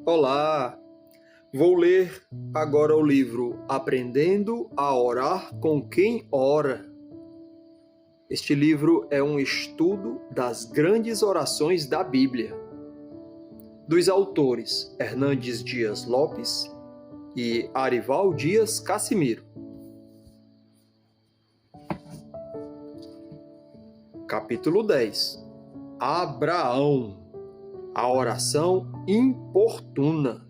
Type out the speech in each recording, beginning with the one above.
Olá! Vou ler agora o livro Aprendendo a Orar com Quem Ora. Este livro é um estudo das grandes orações da Bíblia, dos autores Hernandes Dias Lopes e Arival Dias Cassimiro. Capítulo 10. Abraão, a oração importuna.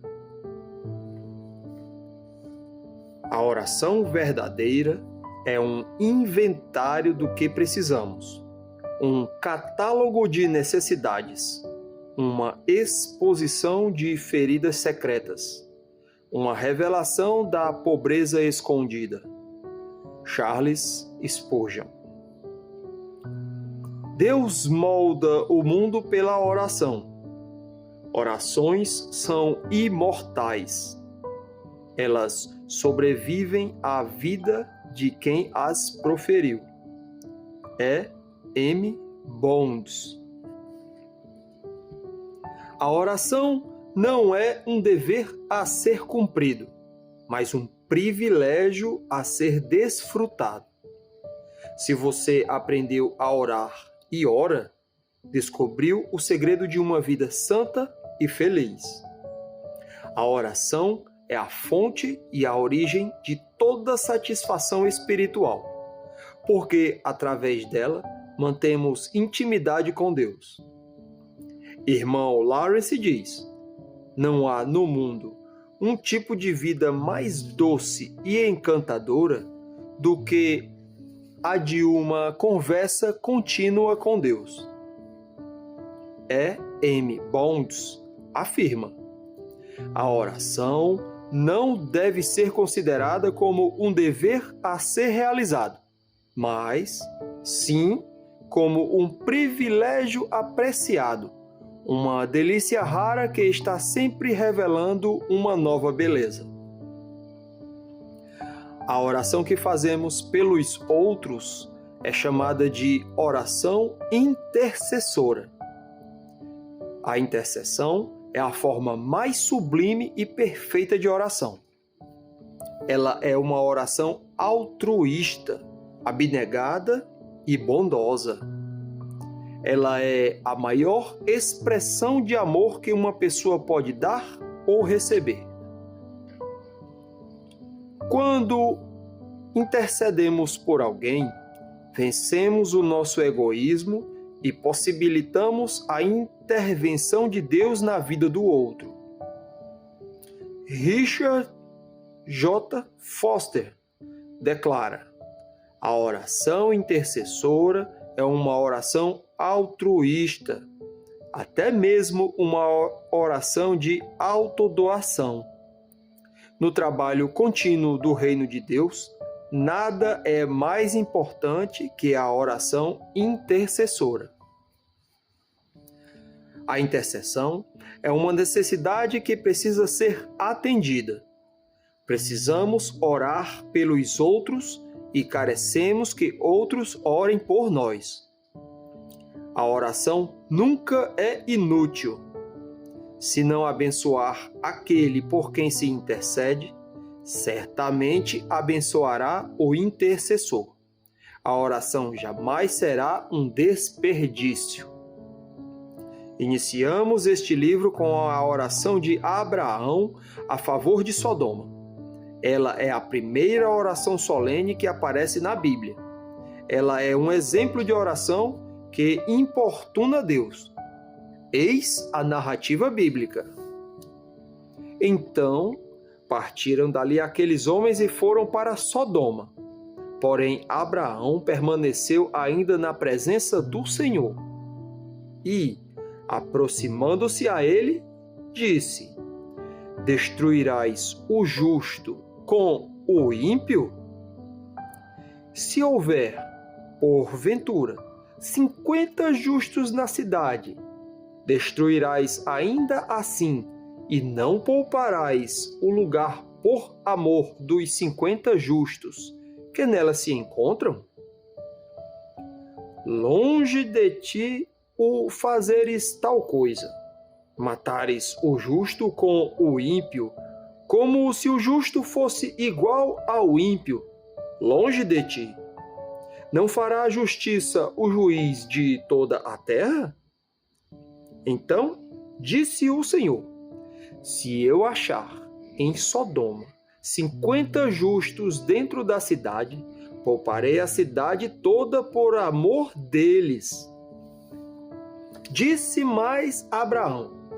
A oração verdadeira é um inventário do que precisamos, um catálogo de necessidades, uma exposição de feridas secretas, uma revelação da pobreza escondida. Charles Spurgeon. Deus molda o mundo pela oração. Orações são imortais. Elas sobrevivem à vida de quem as proferiu. E. M. Bounds. A oração não é um dever a ser cumprido, mas um privilégio a ser desfrutado. Se você aprendeu a orar e ora, descobriu o segredo de uma vida santa e feliz. A oração é a fonte e a origem de toda satisfação espiritual, porque através dela mantemos intimidade com Deus. Irmão Lawrence diz: não há no mundo um tipo de vida mais doce e encantadora do que a de uma conversa contínua com Deus. E. M. Bounds afirma: a oração não deve ser considerada como um dever a ser realizado, mas, sim, como um privilégio apreciado, uma delícia rara que está sempre revelando uma nova beleza. A oração que fazemos pelos outros é chamada de oração intercessora. A intercessão é a forma mais sublime e perfeita de oração. Ela é uma oração altruísta, abnegada e bondosa. Ela é a maior expressão de amor que uma pessoa pode dar ou receber. Quando intercedemos por alguém, vencemos o nosso egoísmo e possibilitamos a intervenção de Deus na vida do outro. Richard J. Foster declara: a oração intercessora é uma oração altruísta, até mesmo uma oração de autodoação. No trabalho contínuo do reino de Deus, nada é mais importante que a oração intercessora. A intercessão é uma necessidade que precisa ser atendida. Precisamos orar pelos outros e carecemos que outros orem por nós. A oração nunca é inútil. Se não abençoar aquele por quem se intercede, certamente abençoará o intercessor. A oração jamais será um desperdício. Iniciamos este livro com a oração de Abraão a favor de Sodoma. Ela é a primeira oração solene que aparece na Bíblia. Ela é um exemplo de oração que importuna Deus. Eis a narrativa bíblica. Então, partiram dali aqueles homens e foram para Sodoma. Porém, Abraão permaneceu ainda na presença do Senhor. E, aproximando-se a ele, disse: destruirás o justo com o ímpio? Se houver, porventura, 50 justos na cidade, destruirás ainda assim e não pouparás o lugar por amor dos 50 justos que nela se encontram? Longe de ti o fazeres tal coisa. Matares o justo com o ímpio, como se o justo fosse igual ao ímpio, longe de ti. Não fará justiça o juiz de toda a terra? Então disse o Senhor: se eu achar em Sodoma 50 justos dentro da cidade, pouparei a cidade toda por amor deles. Disse mais Abraão: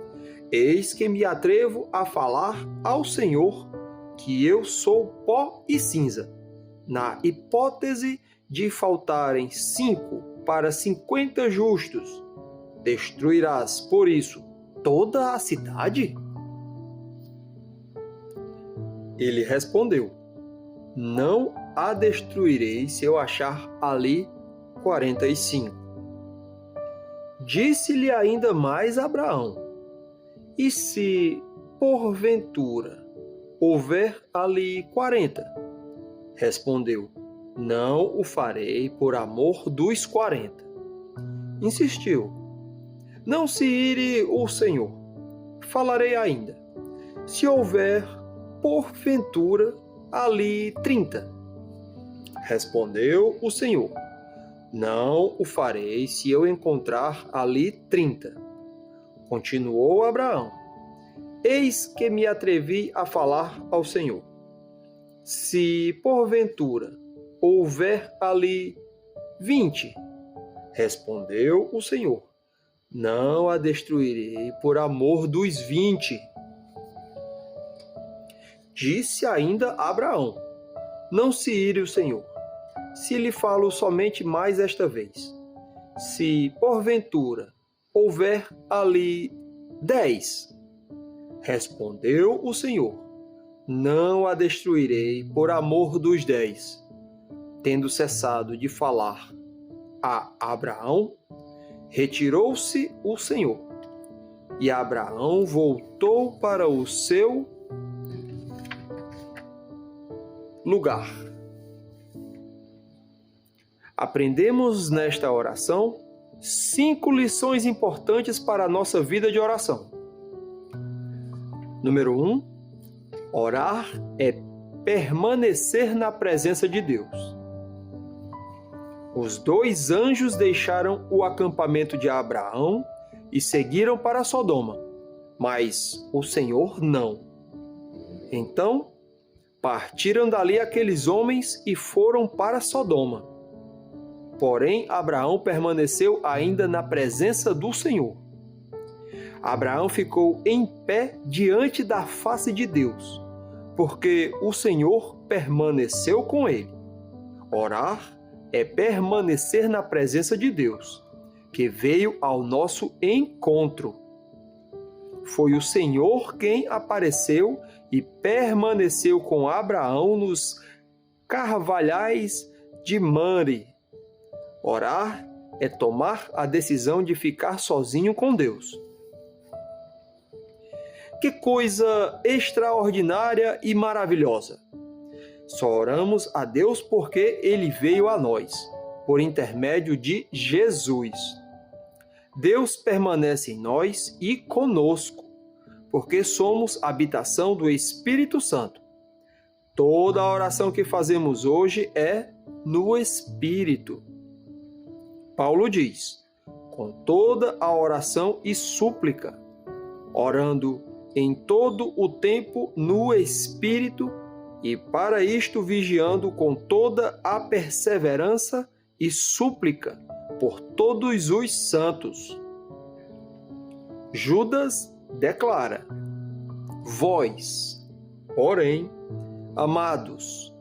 eis que me atrevo a falar ao Senhor que eu sou pó e cinza. Na hipótese de faltarem 5 para 50 justos, destruirás, por isso, toda a cidade? Ele respondeu: não a destruirei se eu achar ali 45. Disse-lhe ainda mais Abraão: e se, porventura, houver ali 40? Respondeu: não o farei por amor dos 40. Insistiu: não se ire o Senhor, falarei ainda. Se houver, porventura, ali 30. Respondeu o Senhor: não o farei se eu encontrar ali 30. Continuou Abraão: eis que me atrevi a falar ao Senhor. Se, porventura, houver ali 20, respondeu o Senhor: não a destruirei por amor dos 20. Disse ainda Abraão: não se ire o Senhor, se lhe falo somente mais esta vez. Se, porventura, houver ali 10, respondeu o Senhor: não a destruirei por amor dos 10. Tendo cessado de falar a Abraão, retirou-se o Senhor, e Abraão voltou para o seu lugar. Aprendemos nesta oração 5 lições importantes para a nossa vida de oração. Número 1. Orar é permanecer na presença de Deus. Os 2 anjos deixaram o acampamento de Abraão e seguiram para Sodoma, mas o Senhor não. Então, partiram dali aqueles homens e foram para Sodoma. Porém, Abraão permaneceu ainda na presença do Senhor. Abraão ficou em pé diante da face de Deus, porque o Senhor permaneceu com ele. Orar é permanecer na presença de Deus, que veio ao nosso encontro. Foi o Senhor quem apareceu e permaneceu com Abraão nos carvalhais de Mamre. Orar é tomar a decisão de ficar sozinho com Deus. Que coisa extraordinária e maravilhosa! Só oramos a Deus porque Ele veio a nós, por intermédio de Jesus. Deus permanece em nós e conosco, porque somos habitação do Espírito Santo. Toda a oração que fazemos hoje é no Espírito. Paulo diz: com toda a oração e súplica, orando em todo o tempo no Espírito, e para isto vigiando com toda a perseverança e súplica por todos os santos. Judas declara: vós, porém, amados,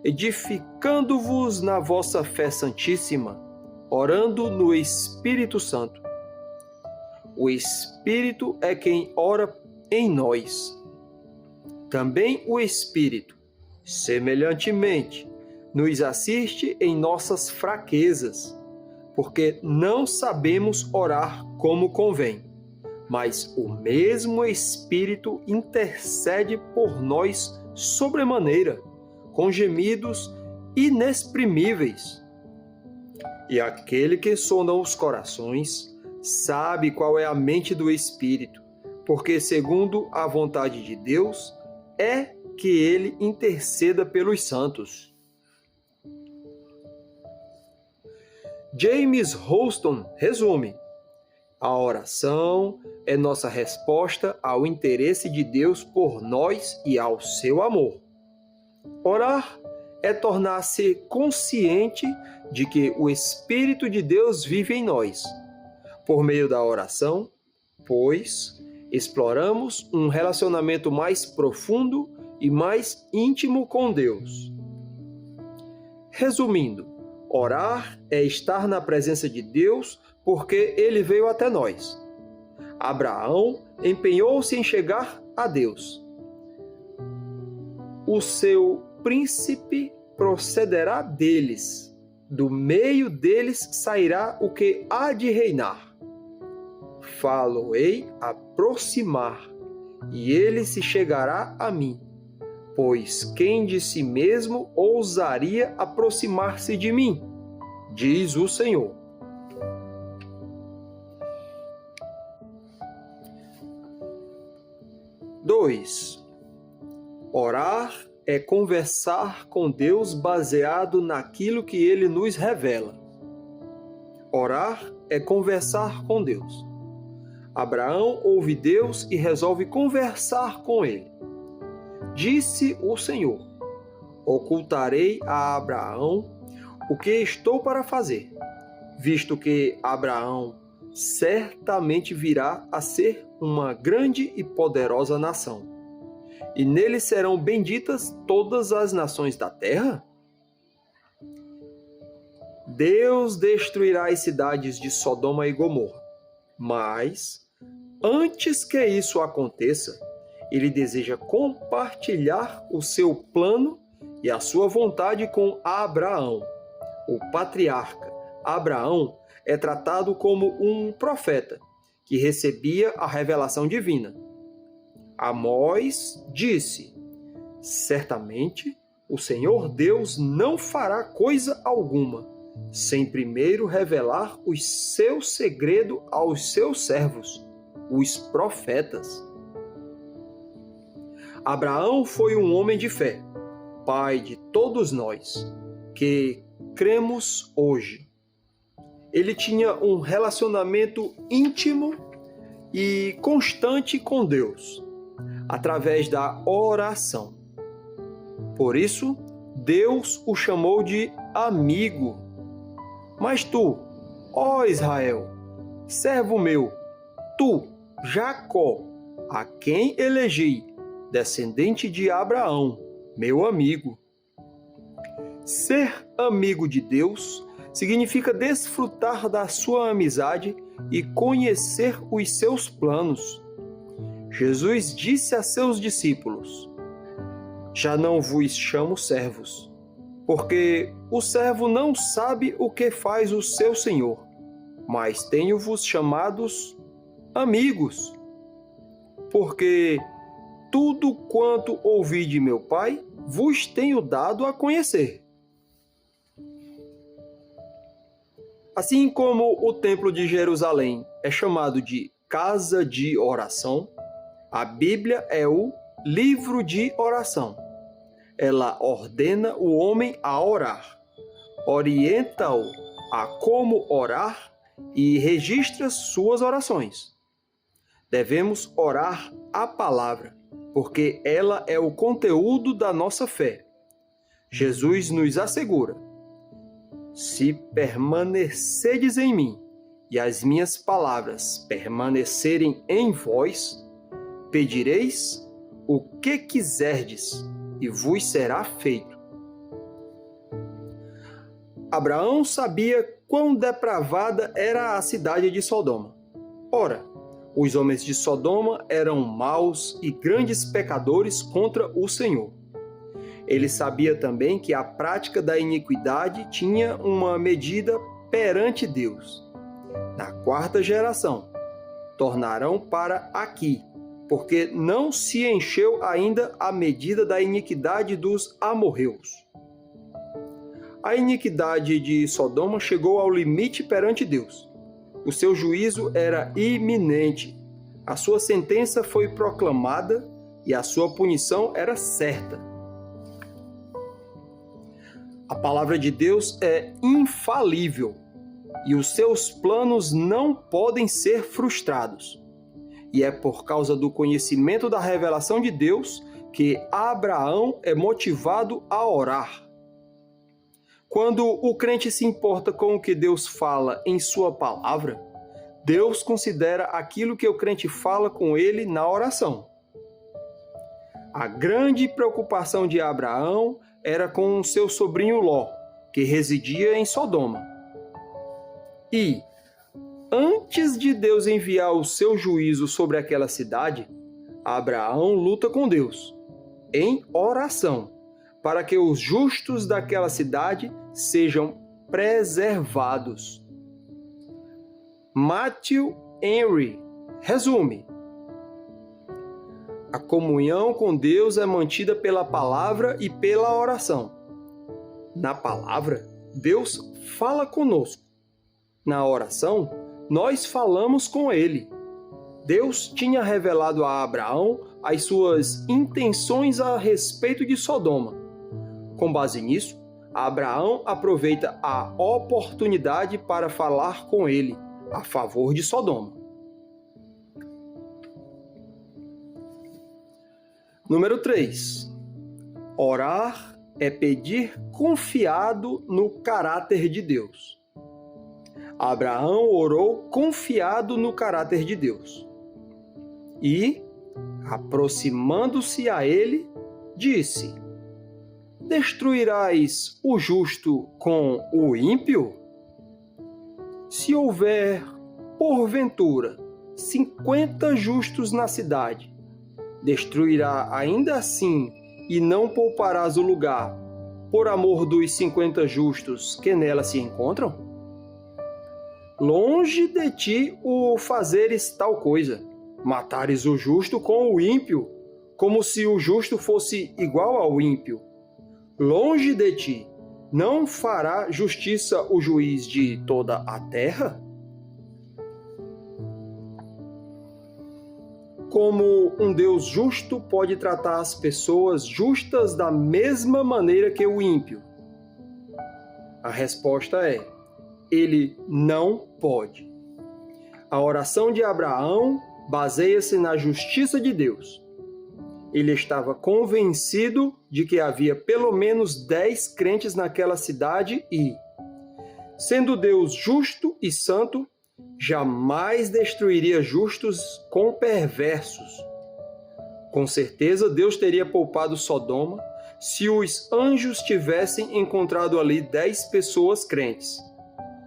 edificando-vos na vossa fé santíssima, orando no Espírito Santo. O Espírito é quem ora em nós. Também o Espírito, semelhantemente, nos assiste em nossas fraquezas, porque não sabemos orar como convém, mas o mesmo Espírito intercede por nós sobremaneira, com gemidos inexprimíveis. E aquele que sonda os corações sabe qual é a mente do Espírito, porque segundo a vontade de Deus é que ele interceda pelos santos. James Houston resume: a oração é nossa resposta ao interesse de Deus por nós e ao seu amor. Orar é tornar-se consciente de que o Espírito de Deus vive em nós. Por meio da oração, pois, exploramos um relacionamento mais profundo e mais íntimo com Deus. Resumindo, orar é estar na presença de Deus porque ele veio até nós. Abraão empenhou-se em chegar a Deus. O seu príncipe procederá deles. Do meio deles sairá o que há de reinar. Falo-ei aproximar, e ele se chegará a mim. Pois quem de si mesmo ousaria aproximar-se de mim? Diz o Senhor. Dois. Orar é conversar com Deus baseado naquilo que Ele nos revela. Orar é conversar com Deus. Abraão ouve Deus e resolve conversar com Ele. Disse o Senhor: ocultarei a Abraão o que estou para fazer, visto que Abraão certamente virá a ser uma grande e poderosa nação, e nele serão benditas todas as nações da terra? Deus destruirá as cidades de Sodoma e Gomorra, mas, antes que isso aconteça, ele deseja compartilhar o seu plano e a sua vontade com Abraão. O patriarca Abraão é tratado como um profeta que recebia a revelação divina. Amós disse: certamente o Senhor Deus não fará coisa alguma sem primeiro revelar o seu segredo aos seus servos, os profetas. Abraão foi um homem de fé, pai de todos nós, que cremos hoje. Ele tinha um relacionamento íntimo e constante com Deus, através da oração. Por isso, Deus o chamou de amigo. Mas tu, ó Israel, servo meu, tu, Jacó, a quem elegi, descendente de Abraão, meu amigo. Ser amigo de Deus significa desfrutar da sua amizade e conhecer os seus planos. Jesus disse a seus discípulos: já não vos chamo servos, porque o servo não sabe o que faz o seu senhor, mas tenho-vos chamados amigos, porque tudo quanto ouvi de meu Pai vos tenho dado a conhecer. Assim como o Templo de Jerusalém é chamado de casa de oração, a Bíblia é o livro de oração. Ela ordena o homem a orar, orienta-o a como orar e registra suas orações. Devemos orar a palavra, porque ela é o conteúdo da nossa fé. Jesus nos assegura: se permanecerdes em mim e as minhas palavras permanecerem em vós, pedireis o que quiserdes e vos será feito. Abraão sabia quão depravada era a cidade de Sodoma. Ora, os homens de Sodoma eram maus e grandes pecadores contra o Senhor. Ele sabia também que a prática da iniquidade tinha uma medida perante Deus. Na quarta geração, tornarão para aqui, porque não se encheu ainda a medida da iniquidade dos amorreus. A iniquidade de Sodoma chegou ao limite perante Deus. O seu juízo era iminente. A sua sentença foi proclamada e a sua punição era certa. A palavra de Deus é infalível e os seus planos não podem ser frustrados. E é por causa do conhecimento da revelação de Deus que Abraão é motivado a orar. Quando o crente se importa com o que Deus fala em sua palavra, Deus considera aquilo que o crente fala com ele na oração. A grande preocupação de Abraão era com seu sobrinho Ló, que residia em Sodoma. E, antes de Deus enviar o seu juízo sobre aquela cidade, Abraão luta com Deus, em oração, para que os justos daquela cidade sejam preservados. Matthew Henry resume: a comunhão com Deus é mantida pela palavra e pela oração. Na palavra, Deus fala conosco. Na oração, nós falamos com Ele. Deus tinha revelado a Abraão as suas intenções a respeito de Sodoma. Com base nisso, Abraão aproveita a oportunidade para falar com ele a favor de Sodoma. Número 3. Orar é pedir confiado no caráter de Deus. Abraão orou confiado no caráter de Deus. E, aproximando-se a ele, disse: destruirás o justo com o ímpio? Se houver, porventura, 50 justos na cidade, destruirá ainda assim e não pouparás o lugar, por amor dos 50 justos que nela se encontram? Longe de ti o fazeres tal coisa, matares o justo com o ímpio, como se o justo fosse igual ao ímpio. Longe de ti, não fará justiça o juiz de toda a terra? Como um Deus justo pode tratar as pessoas justas da mesma maneira que o ímpio? A resposta é: ele não pode. A oração de Abraão baseia-se na justiça de Deus. Ele estava convencido de que havia pelo menos 10 crentes naquela cidade e, sendo Deus justo e santo, jamais destruiria justos com perversos. Com certeza, Deus teria poupado Sodoma se os anjos tivessem encontrado ali 10 pessoas crentes.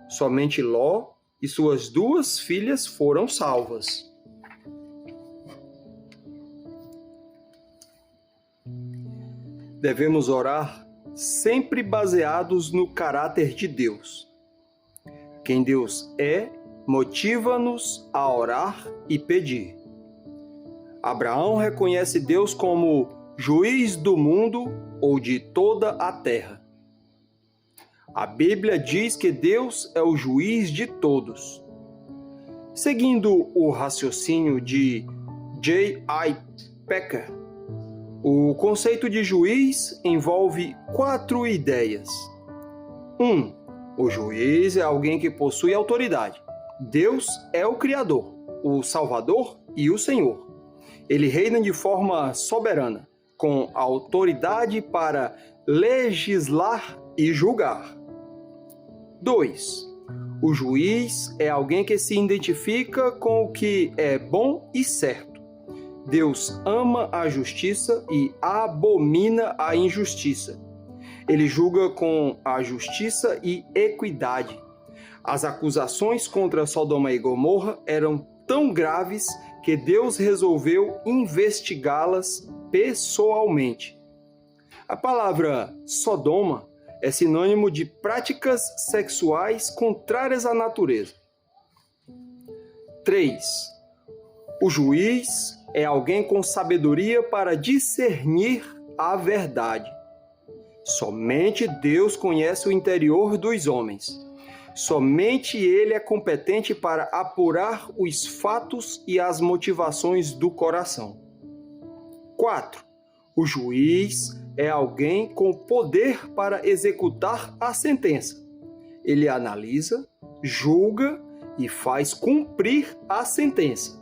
Somente Ló e suas 2 filhas foram salvas. Devemos orar sempre baseados no caráter de Deus. Quem Deus é, motiva-nos a orar e pedir. Abraão reconhece Deus como juiz do mundo ou de toda a terra. A Bíblia diz que Deus é o juiz de todos. Seguindo o raciocínio de J.I. Packer, o conceito de juiz envolve 4 ideias. 1. O juiz é alguém que possui autoridade. Deus é o Criador, o Salvador e o Senhor. Ele reina de forma soberana, com autoridade para legislar e julgar. 2. O juiz é alguém que se identifica com o que é bom e certo. Deus ama a justiça e abomina a injustiça. Ele julga com a justiça e equidade. As acusações contra Sodoma e Gomorra eram tão graves que Deus resolveu investigá-las pessoalmente. A palavra Sodoma é sinônimo de práticas sexuais contrárias à natureza. 3. O juiz é alguém com sabedoria para discernir a verdade. Somente Deus conhece o interior dos homens. Somente ele é competente para apurar os fatos e as motivações do coração. 4. O juiz é alguém com poder para executar a sentença. Ele analisa, julga e faz cumprir a sentença.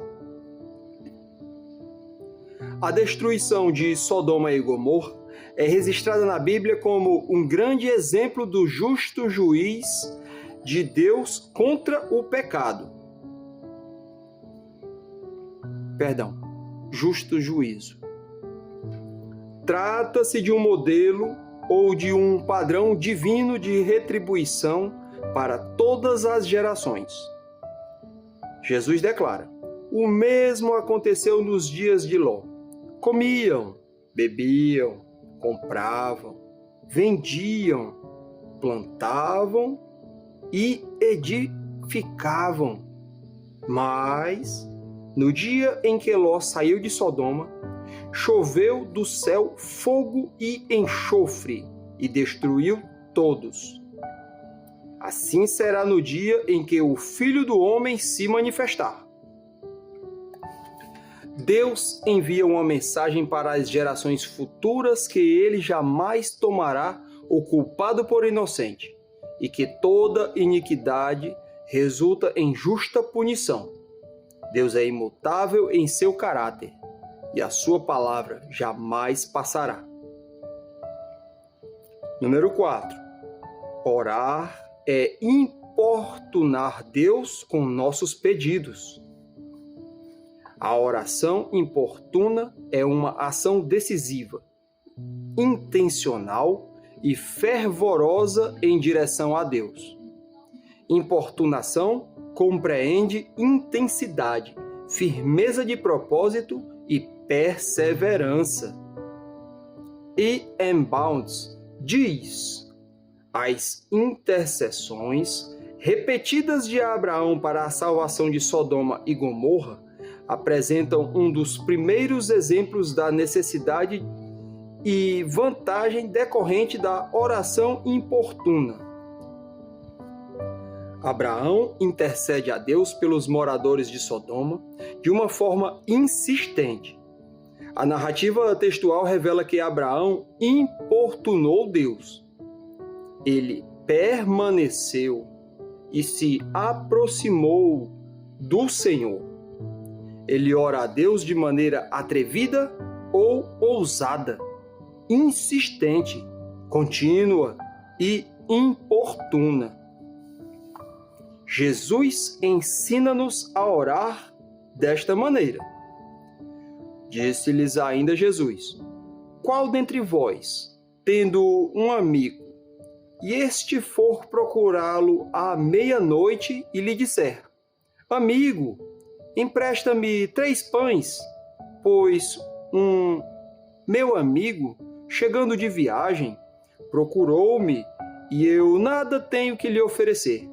A destruição de Sodoma e Gomorra é registrada na Bíblia como um grande exemplo do justo juiz de Deus contra o pecado. Justo juízo. Trata-se de um modelo ou de um padrão divino de retribuição para todas as gerações. Jesus declara: o mesmo aconteceu nos dias de Ló. Comiam, bebiam, compravam, vendiam, plantavam e edificavam. Mas, no dia em que Ló saiu de Sodoma, choveu do céu fogo e enxofre e destruiu todos. Assim será no dia em que o Filho do Homem se manifestar. Deus envia uma mensagem para as gerações futuras que ele jamais tomará o culpado por inocente e que toda iniquidade resulta em justa punição. Deus é imutável em seu caráter e a sua palavra jamais passará. Número 4. Orar é importunar Deus com nossos pedidos. A oração importuna é uma ação decisiva, intencional e fervorosa em direção a Deus. Importunação compreende intensidade, firmeza de propósito e perseverança. E M. Bounds diz: as intercessões repetidas de Abraão para a salvação de Sodoma e Gomorra apresentam um dos primeiros exemplos da necessidade e vantagem decorrente da oração importuna. Abraão intercede a Deus pelos moradores de Sodoma de uma forma insistente. A narrativa textual revela que Abraão importunou Deus. Ele permaneceu e se aproximou do Senhor. Ele ora a Deus de maneira atrevida ou ousada, insistente, contínua e importuna. Jesus ensina-nos a orar desta maneira. Disse-lhes ainda Jesus: qual dentre vós, tendo um amigo, e este for procurá-lo à meia-noite e lhe disser: amigo, empresta-me 3 pães, pois meu amigo, chegando de viagem, procurou-me e eu nada tenho que lhe oferecer.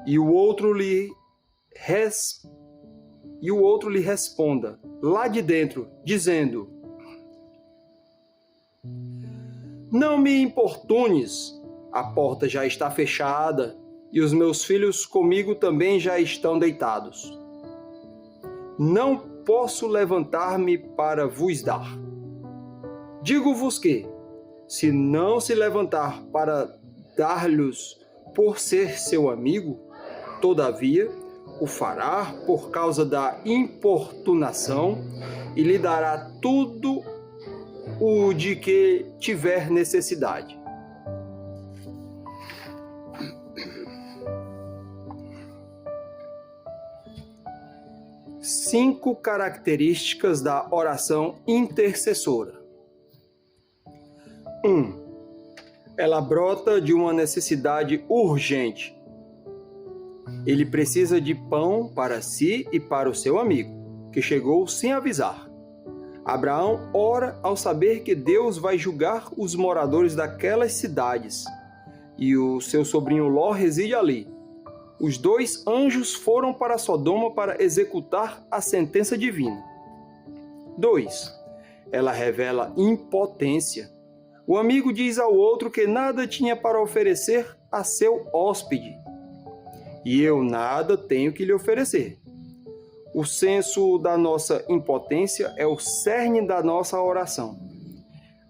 E o outro lhe responda lá de dentro, dizendo: não me importunes, a porta já está fechada e os meus filhos comigo também já estão deitados. Não posso levantar-me para vos dar. Digo-vos que, se não se levantar para dar-lhes por ser seu amigo, todavia o fará por causa da importunação e lhe dará tudo o de que tiver necessidade. Cinco características da oração intercessora. 1. Ela brota de uma necessidade urgente. Ele precisa de pão para si e para o seu amigo, que chegou sem avisar. Abraão ora ao saber que Deus vai julgar os moradores daquelas cidades, e o seu sobrinho Ló reside ali. Os 2 anjos foram para Sodoma para executar a sentença divina. 2. Ela revela impotência. O amigo diz ao outro que nada tinha para oferecer a seu hóspede. e eu nada tenho que lhe oferecer. O senso da nossa impotência é o cerne da nossa oração.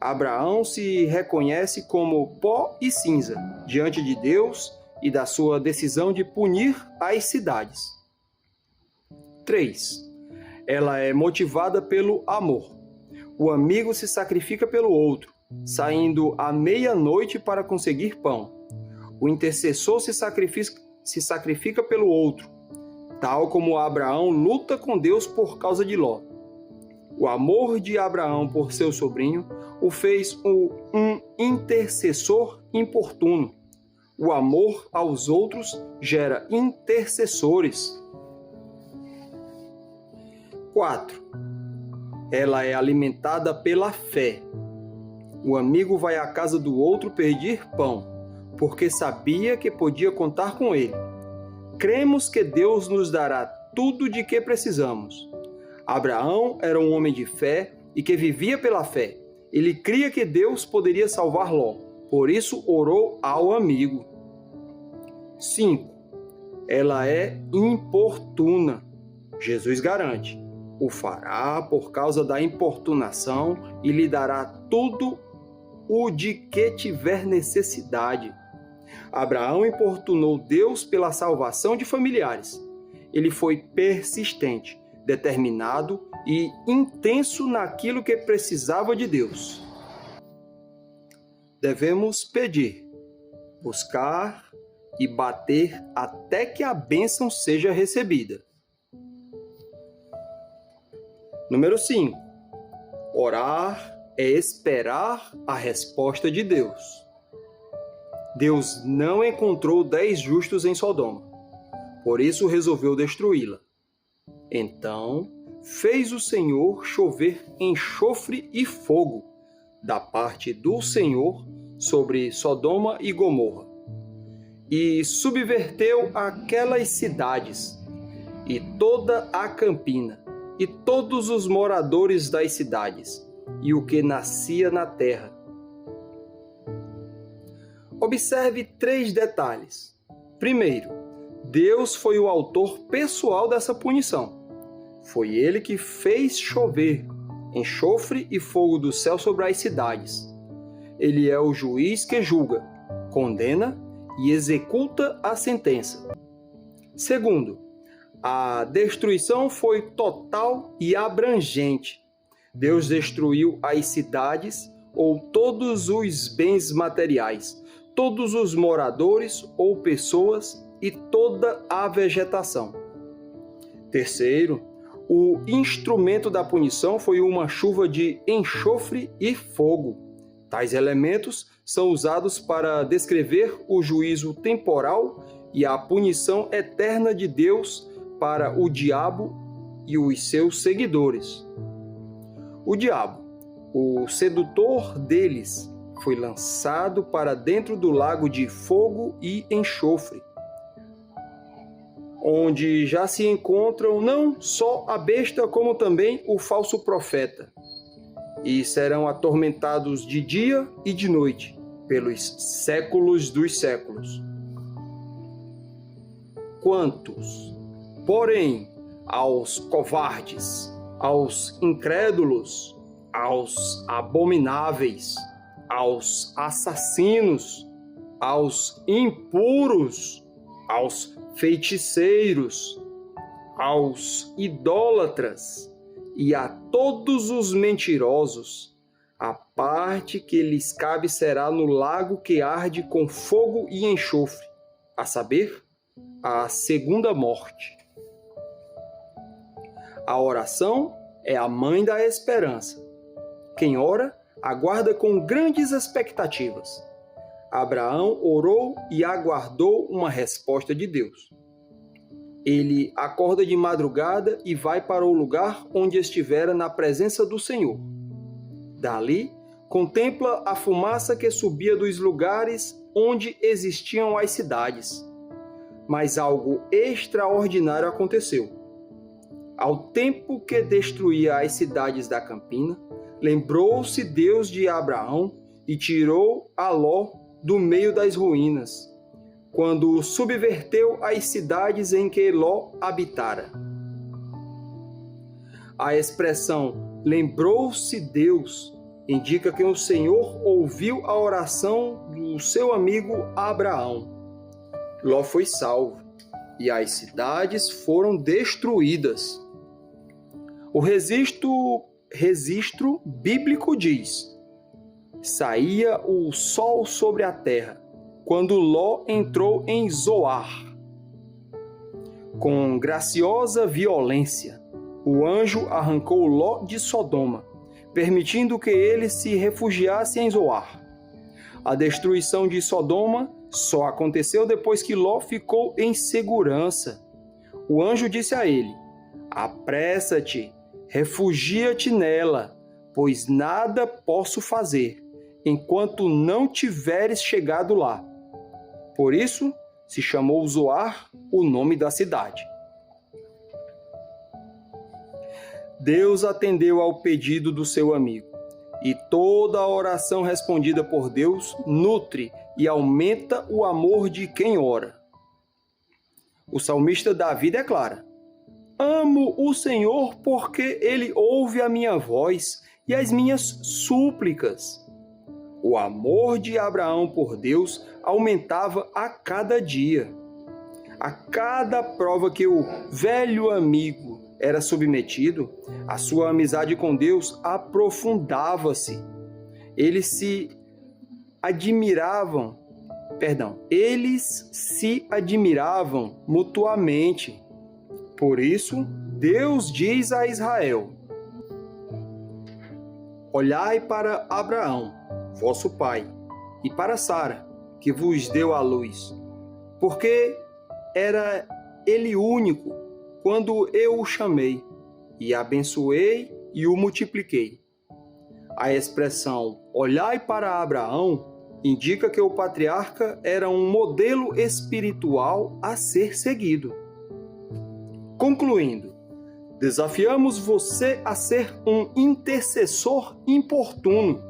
Abraão se reconhece como pó e cinza diante de Deus e da sua decisão de punir as cidades. 3. Ela é motivada pelo amor. O amigo se sacrifica pelo outro, saindo à meia-noite para conseguir pão. O intercessor se sacrifica pelo outro, tal como Abraão luta com Deus por causa de Ló. O amor de Abraão por seu sobrinho o fez um intercessor importuno. O amor aos outros gera intercessores. 4. Ela é alimentada pela fé. O amigo vai à casa do outro pedir pão, porque sabia que podia contar com ele. Cremos que Deus nos dará tudo de que precisamos. Abraão era um homem de fé e que vivia pela fé. Ele cria que Deus poderia salvar Ló, por isso orou ao amigo. 5. Ela é importuna. Jesus garante: o fará por causa da importunação e lhe dará tudo o de que tiver necessidade. Abraão importunou Deus pela salvação de familiares. Ele foi persistente, determinado e intenso naquilo que precisava de Deus. Devemos pedir, buscar e bater até que a bênção seja recebida. Número 5. Orar é esperar a resposta de Deus. Deus não encontrou 10 justos em Sodoma, por isso resolveu destruí-la. Então, fez o Senhor chover enxofre e fogo da parte do Senhor sobre Sodoma e Gomorra, e subverteu aquelas cidades, e toda a campina, e todos os moradores das cidades, e o que nascia na terra. Observe 3 detalhes. Primeiro, Deus foi o autor pessoal dessa punição. Foi ele que fez chover enxofre e fogo do céu sobre as cidades. Ele é o juiz que julga, condena e executa a sentença. Segundo, a destruição foi total e abrangente. Deus destruiu as cidades ou todos os bens materiais, todos os moradores ou pessoas e toda a vegetação. Terceiro, o instrumento da punição foi uma chuva de enxofre e fogo. Tais elementos são usados para descrever o juízo temporal e a punição eterna de Deus para o diabo e os seus seguidores. O diabo, o sedutor deles, foi lançado para dentro do lago de fogo e enxofre, onde já se encontram não só a besta, como também o falso profeta, e serão atormentados de dia e de noite, pelos séculos dos séculos. Quantos, porém, aos covardes, aos incrédulos, aos abomináveis, aos assassinos, aos impuros, aos feiticeiros, aos idólatras e a todos os mentirosos, a parte que lhes cabe será no lago que arde com fogo e enxofre, a saber, a segunda morte. A oração é a mãe da esperança. Quem ora, aguarda com grandes expectativas. Abraão orou e aguardou uma resposta de Deus. Ele acorda de madrugada e vai para o lugar onde estivera na presença do Senhor. Dali, contempla a fumaça que subia dos lugares onde existiam as cidades. Mas algo extraordinário aconteceu. Ao tempo que destruía as cidades da campina, lembrou-se Deus de Abraão e tirou a Ló do meio das ruínas. quando subverteu as cidades em que Ló habitara. A expressão "lembrou-se Deus" indica que o Senhor ouviu a oração do seu amigo Abraão. Ló foi salvo e as cidades foram destruídas. O registro bíblico diz: saía o sol sobre a terra quando Ló entrou em Zoar. Com graciosa violência, o anjo arrancou Ló de Sodoma, permitindo que ele se refugiasse em Zoar. A destruição de Sodoma só aconteceu depois que Ló ficou em segurança. O anjo disse a ele: apressa-te, refugia-te nela, pois nada posso fazer, enquanto não tiveres chegado lá. Por isso se chamou Zoar o nome da cidade. Deus atendeu ao pedido do seu amigo, e toda a oração respondida por Deus nutre e aumenta o amor de quem ora. O salmista Davi declara: amo o Senhor porque Ele ouve a minha voz e as minhas súplicas. O amor de Abraão por Deus aumentava a cada dia. A cada prova que o velho amigo era submetido, a sua amizade com Deus aprofundava-se. Eles se admiravam mutuamente. Por isso, Deus diz a Israel: olhai para Abraão, vosso pai, e para Sara, que vos deu à luz, porque era ele único quando eu o chamei, e abençoei e o multipliquei. A expressão olhai para Abraão indica que o patriarca era um modelo espiritual a ser seguido. Concluindo, desafiamos você a ser um intercessor importuno.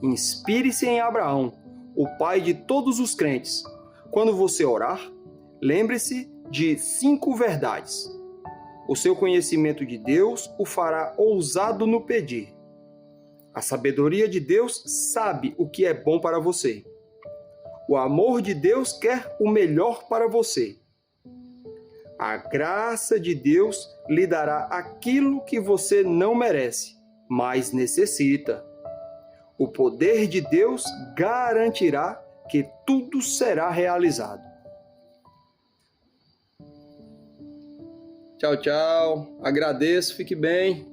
Inspire-se em Abraão, o pai de todos os crentes. Quando você orar, lembre-se de 5 verdades. O seu conhecimento de Deus o fará ousado no pedir. A sabedoria de Deus sabe o que é bom para você. O amor de Deus quer o melhor para você. A graça de Deus lhe dará aquilo que você não merece, mas necessita. O poder de Deus garantirá que tudo será realizado. Tchau, tchau. Agradeço. Fique bem.